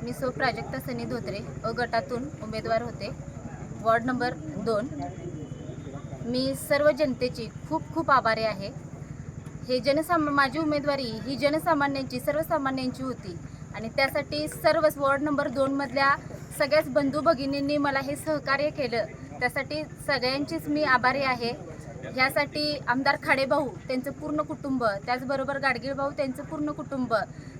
मी सौ प्राजक्ता सनी धोत्रे गटातून उमेदवार होते, वॉर्ड नंबर 2। मी सर्व जनतेची खूप खूप आभारी आहे। माझी उमेदवारी ही जनसामान्यांची सर्वसामान्यांची होती आणि त्यासाठी सर्व वॉर्ड नंबर 2 मधल्या सगळ्याच बंधू भगिनींनी मला हे सहकार्य केलं, त्यासाठी सगळ्यांचीच मी आभारी आहे। ह्यासाठी आमदार खाडेभाऊ त्यांचं पूर्ण कुटुंब, त्याचबरोबर गाडगीळ भाऊ त्यांचं पूर्ण कुटुंब,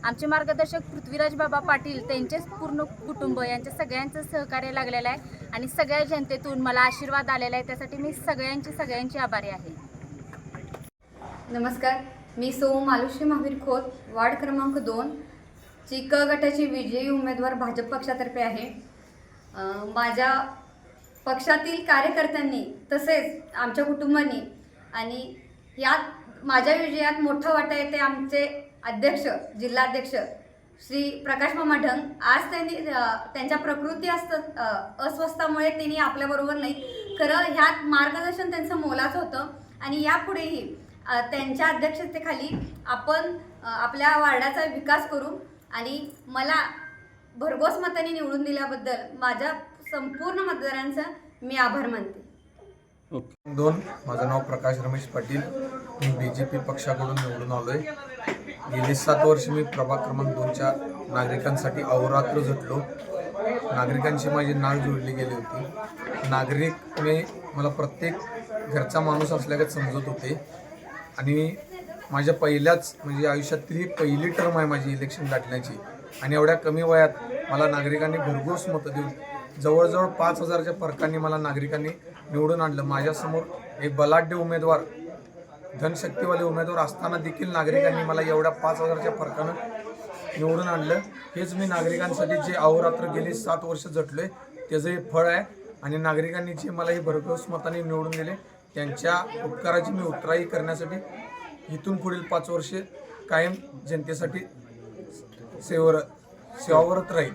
आमचे मार्गदर्शक पृथ्वीराज बाबा पाटील त्यांचेच पूर्ण कुटुंब, यांच्या सगळ्यांचं सहकार्य लागलेलं आहे आणि सगळ्या जनतेतून मला आशीर्वाद आलेला आहे, त्यासाठी मी सगळ्यांची आभारी आहे। नमस्कार, मी सौ मालुश्री महावीर खोत, वार्ड क्रमांक 2 ची क गटाची विजयी उमेदवार भाजप पक्षातर्फे आहे। माझ्या पक्षातील कार्यकर्त्यांनी तसेच आमच्या कुटुंबांनी आणि यात माझ्या विजयात मोठा वाटा येते आमचे अध्यक्ष, जिल्हाध्यक्ष श्री प्रकाश मामा ढंग। आज त्यांच्या प्रकृती अस्वस्थामुळे त्यांनी आपल्याबरोबर नाही, खरं ह्यात मार्गदर्शन त्यांचं मोलाचं होतं आणि यापुढेही त्यांच्या अध्यक्षतेखाली आपण आपल्या वार्डाचा विकास करू आणि मला भरघोस मतांनी निवडून दिल्याबद्दल माझ्या संपूर्ण मतदारांचा मी आभार मानते। 2 माझं नाव प्रकाश रमेश पाटील, मी BJP पक्षाकडून निवडून आलोय। गेली 7 वर्ष मी प्रभाग क्रमांक 2च्या नागरिकांसाठी अहोरात्र झटलो। नागरिकांची माझी नाळ जोडली गेली होती। नागरिक मला प्रत्येक घरचा माणूस असल्यागत समजत होते आणि माझ्या पहिल्याच म्हणजे आयुष्यातली पहिली टर्म आहे माझी इलेक्शन गाठण्याची आणि एवढ्या कमी वयात मला नागरिकांनी भरघोस मतं देऊन जवळजवळ 5000च्या फरकाने मला नागरिकांनी निवडून आणलं। माझ्यासमोर एक बलाढ्य उमेदवार, धनशक्तीवाले उमेदवार असताना देखील नागरिकांनी मला एवढ्या 5000च्या फरकानं निवडून आणलं। हेच मी नागरिकांसाठी जे अहोरात्र गेली 7 वर्ष झटलोय त्याचं हे फळ आहे आणि नागरिकांनी जे मला ही भरघोस मताने निवडून दिले त्यांच्या उपकाराची मी उतराई करण्यासाठी इथून पुढील 5 वर्षे कायम जनतेसाठी सेवारत राहील।